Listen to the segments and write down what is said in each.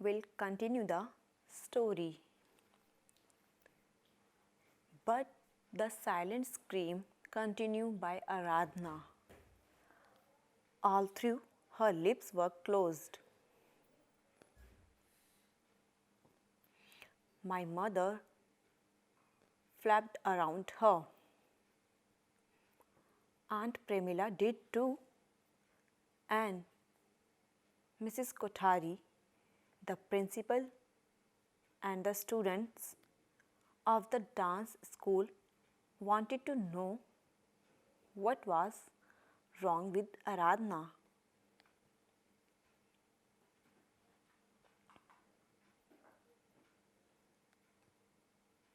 will continue the story. But the silent scream continued by Aradhana. All through her lips were closed. My mother flapped around her. Aunt Premila did too, and Mrs. Kothari, the principal, and the students of the dance school wanted to know what was wrong with Aradhana.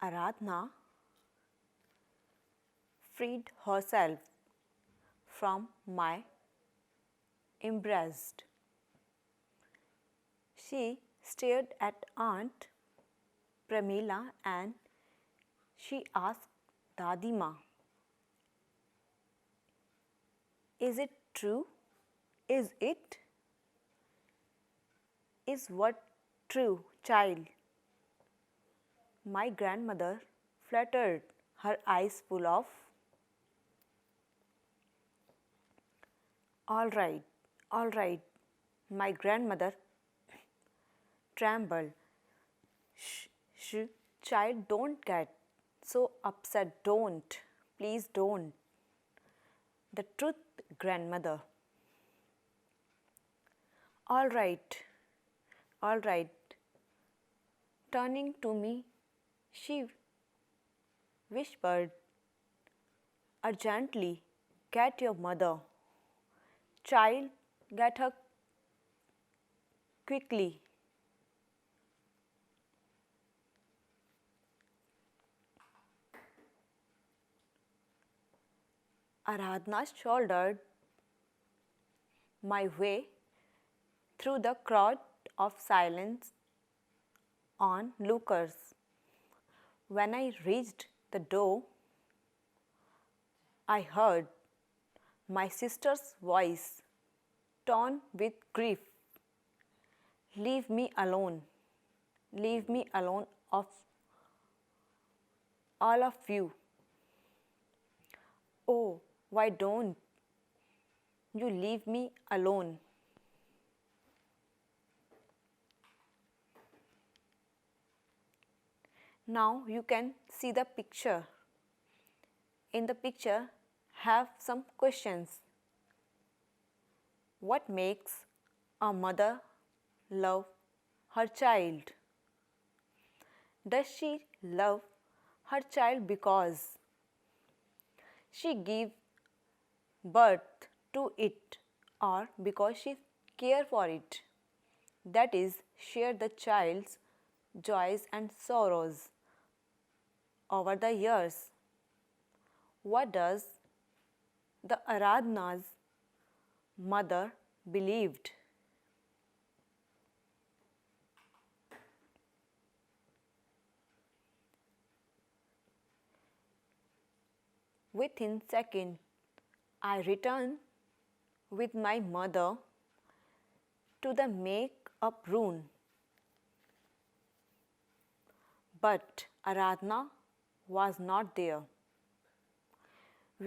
Aradhana freed herself from my embrace. She stared at Aunt Pramila and she asked Dadima, "Is it true? Is it? Is what true, child?" My grandmother fluttered, her eyes full of, all right, my grandmother trembled. Shh, shh, child, don't get so upset, don't, please don't. The truth, grandmother. All right, all right. Turning to me, she whispered urgently, "Get your mother. Child, get her quickly." Aradhana shouldered my way through the crowd of silence onlookers. When I reached the door, I heard my sister's voice, torn with grief. "Leave me alone. Leave me alone of all of you. Oh, why don't you leave me alone?" Now you can see the picture. In the picture, have some questions. What makes a mother love her child? Does she love her child because she gave birth to it or because she cares for it? That is, share the child's joys and sorrows over the years. What does the Aradhana's mother believed? Within seconds, I returned with my mother to the make-up room. But Aradhana was not there.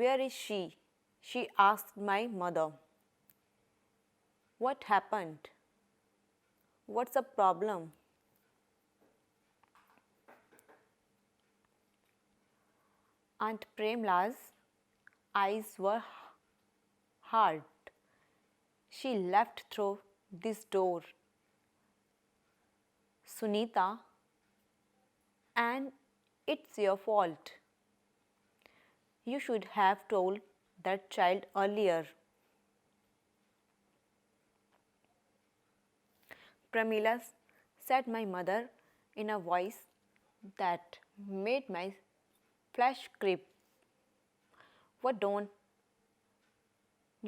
"Where is she?" she asked my mother. "What happened? What's the problem?" Aunt Premla's eyes were hard. "She left through this door, Sunita, and it's your fault. You should have told that child earlier." Pramila, said my mother in a voice that made my flesh creep. "What don't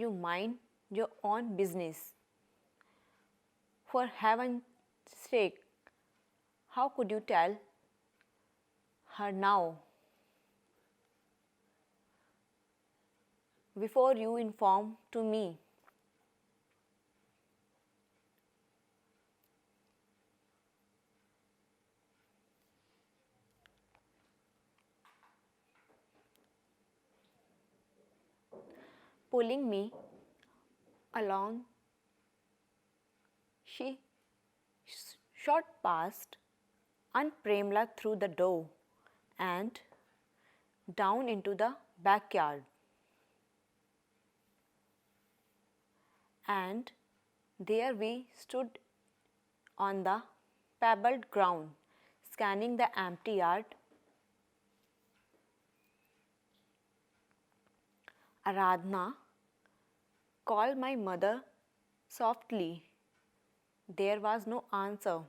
you mind your own business? For heaven's sake, how could you tell her now? Before you inform to me?" pulling me along. She shot past Aunt Premla through the door and down into the backyard. And there we stood on the pebbled ground, scanning the empty yard. Aradhna called my mother softly. There was no answer.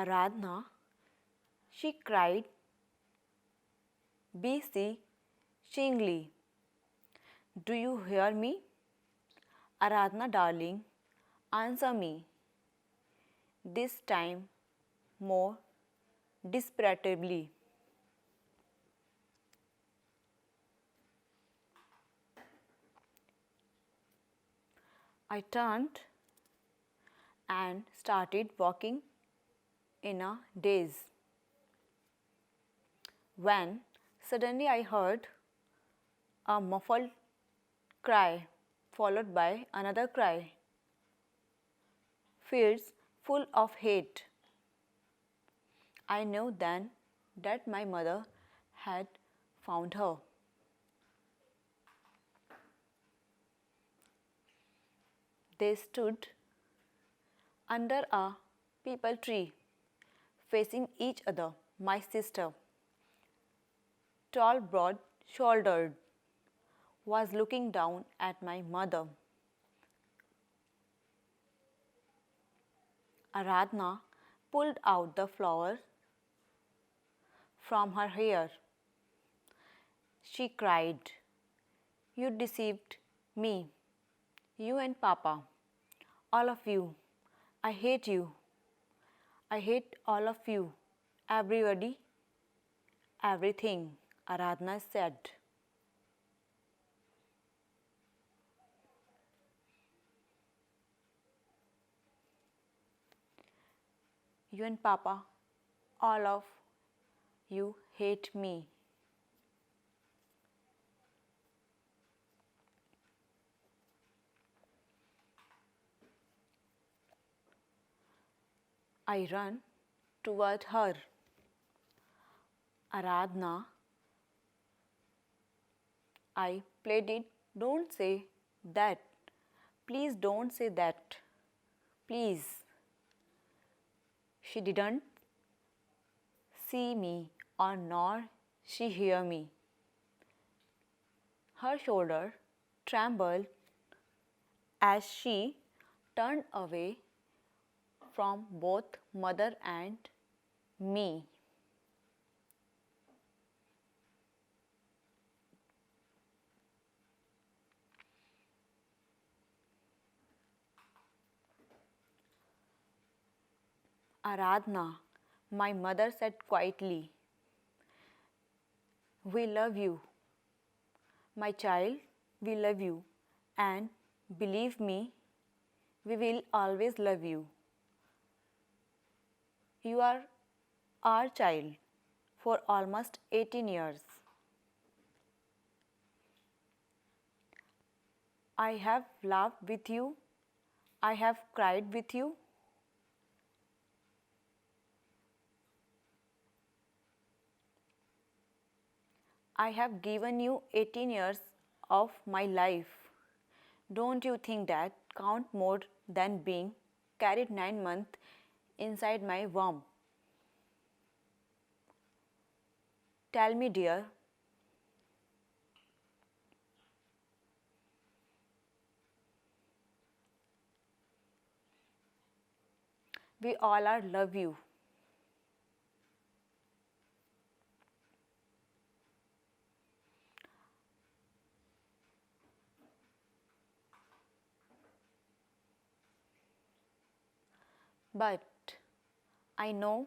Aradhna, she cried beseechingly. Do you hear me? Aradhna, darling, answer me. This time more desperately. I turned and started walking in a daze. When suddenly I heard a muffled cry followed by another cry, fierce, full of hate. I knew then that my mother had found her. They stood under a peepal tree, facing each other. My sister, tall, broad shouldered, was looking down at my mother. Aradhna pulled out the flower from her hair. She cried, You deceived me, you and Papa, all of you. I hate you. I hate all of you, everybody, everything, Aradhna said. You and Papa, all of you hate me. I ran toward her. Aradhna, I pleaded, don't say that. Please don't say that. Please. She didn't see me or nor she hear me. Her shoulder trembled as she turned away from both mother and me. Aradhna, my mother said quietly, we love you. My child, we love you. And believe me, we will always love you. You are our child for almost 18 years. I have laughed with you. I have cried with you. I have given you 18 years of my life. Don't you think that count more than being carried 9 months inside my womb? Tell me, dear. We all are love you. But I know,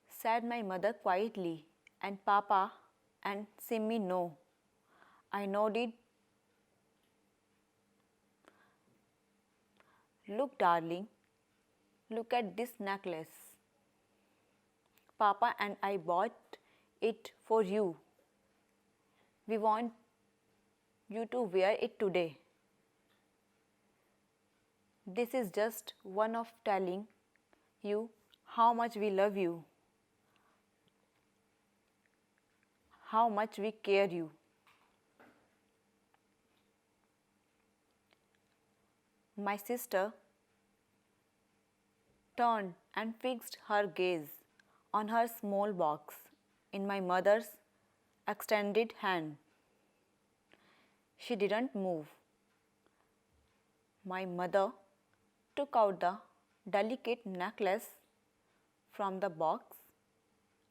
said my mother quietly, and Papa and Simmi know. I nodded. Look, darling, look at this necklace. Papa and I bought it for you. We want you to wear it today. This is just one of telling you how much we love you, how much we care you. My sister turned and fixed her gaze on her small box in my mother's extended hand. She didn't move. My mother took out the delicate necklace from the box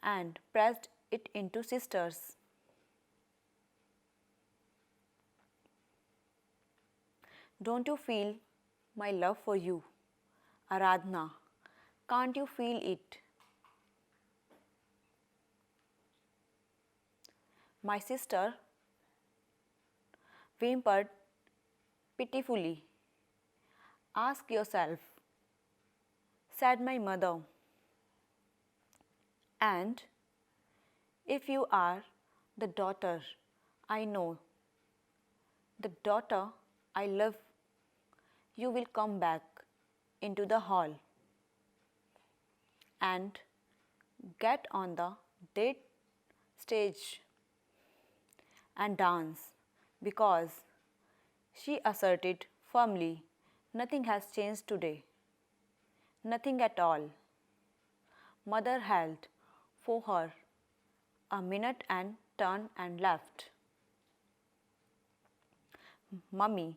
and pressed it into sister's. Don't you feel my love for you, Aradhana? Can't you feel it? My sister whimpered pitifully. Ask yourself, said my mother. And if you are the daughter I know, the daughter I love, you will come back into the hall and get on the dead stage and dance because she asserted firmly, nothing has changed today. Nothing at all. Mother held for her a minute and turned and left. Mummy,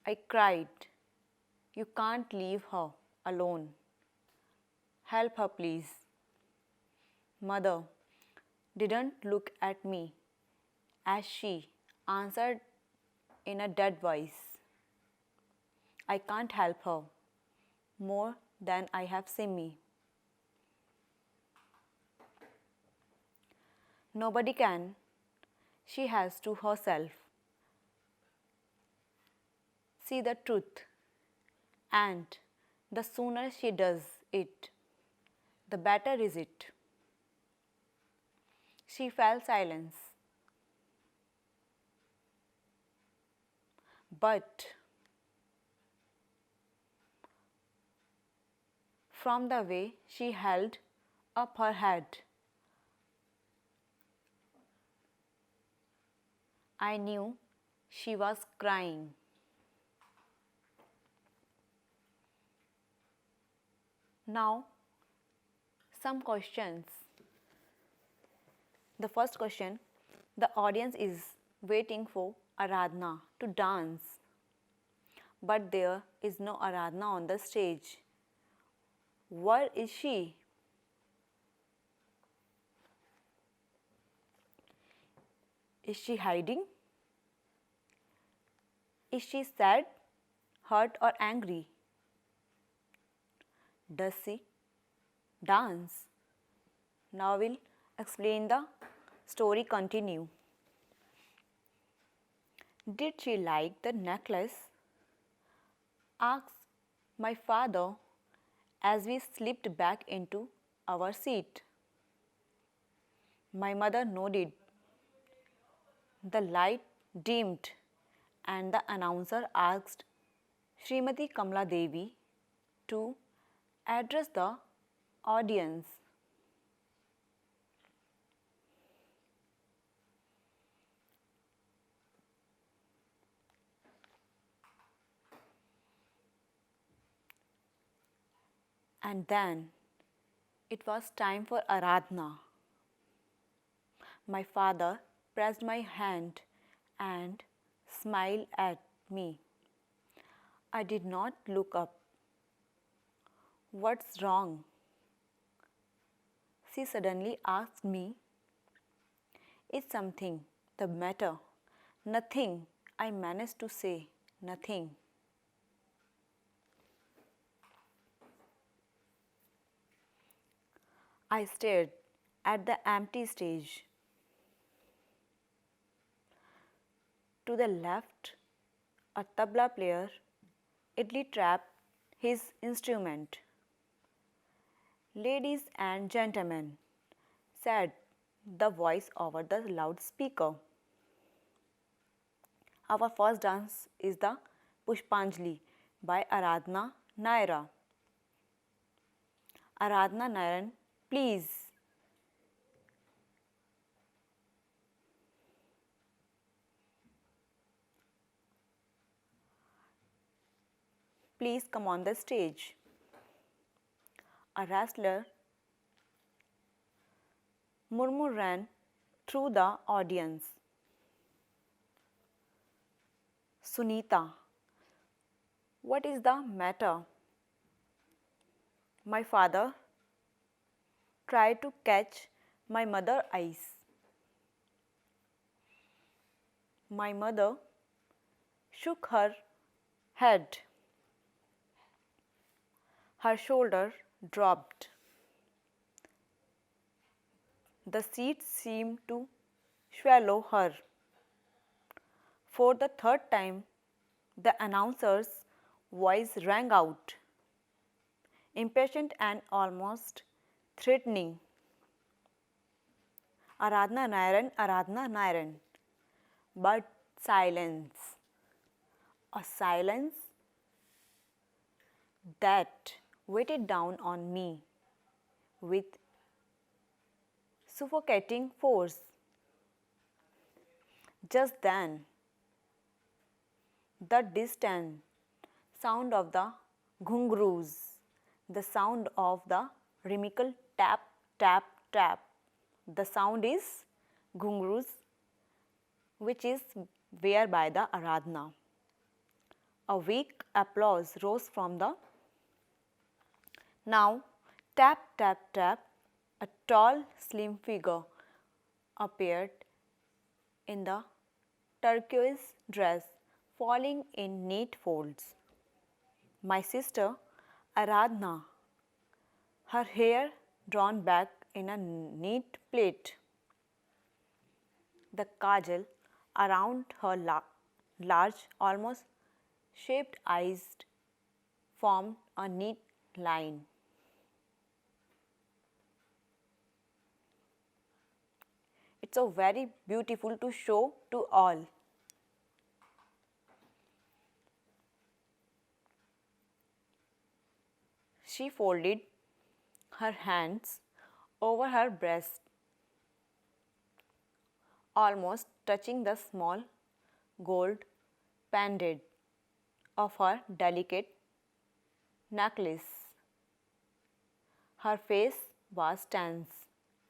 I cried. You can't leave her alone. Help her, please. Mother didn't look at me as she answered in a dead voice. I can't help her more than I have Simi. Nobody can. She has to herself see the truth, and the sooner she does it, the better is it. She fell silence. But from the way she held up her head, I knew she was crying. Now, some questions. The first question, the audience is waiting for Aradhana to dance, but there is no Aradhana on the stage. Where is she? Is she hiding? Is she sad, hurt, or angry? Does she dance? Now we'll explain the story continue. Did she like the necklace? Asked my father as we slipped back into our seat. My mother nodded. The light dimmed and the announcer asked Srimati Kamala Devi to address the audience. And then it was time for Aradhana. My father pressed my hand and smiled at me. I did not look up. What's wrong? She suddenly asked me. Is something the matter? Nothing, I managed to say. Nothing. I stared at the empty stage. To the left, a tabla player idly tapped his instrument. Ladies and gentlemen, said the voice over the loudspeaker. Our first dance is the Pushpanjali by Aradhana Naira. Aradhana Nairan, please. Please come on the stage. A wrestler murmur ran through the audience. Sunita, what is the matter? My father tried to catch my mother's eyes. My mother shook her head. Her shoulder dropped. The seat seemed to swallow her. For the third time, the announcer's voice rang out, impatient and almost threatening. Aradhana Nairan, Aradhana Nairan. But silence. A silence that weighted down on me with suffocating force. Just then, the distant sound of the ghungroos, the sound of the rhythmical tap, tap, tap. The sound is ghungroos, which is wear by the Aradhana. A weak applause rose from the now tap, tap, tap. A tall, slim figure appeared in the turquoise dress falling in neat folds. My sister Aradhana, her hair drawn back in a neat plait. The kajal around her large, almost shaped eyes formed a neat line. It's so very beautiful to show to all. She folded her hands over her breast, almost touching the small gold pendant of her delicate necklace. Her face was tense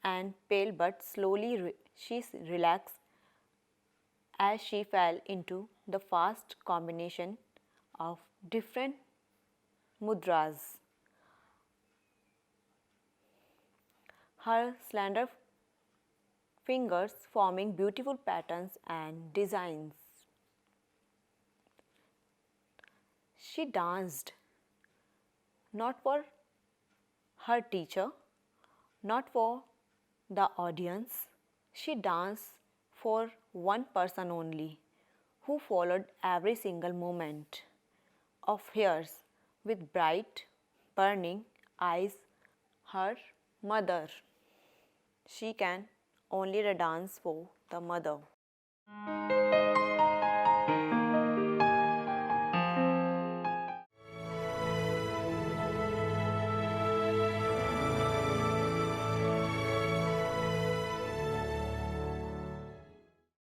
and pale, but slowly she relaxed as she fell into the fast combination of different mudras. Her slender fingers forming beautiful patterns and designs. She danced not for her teacher, not for the audience. She danced for one person only, who followed every single moment of hers with bright, burning eyes. Her mother. She can only dance for the mother.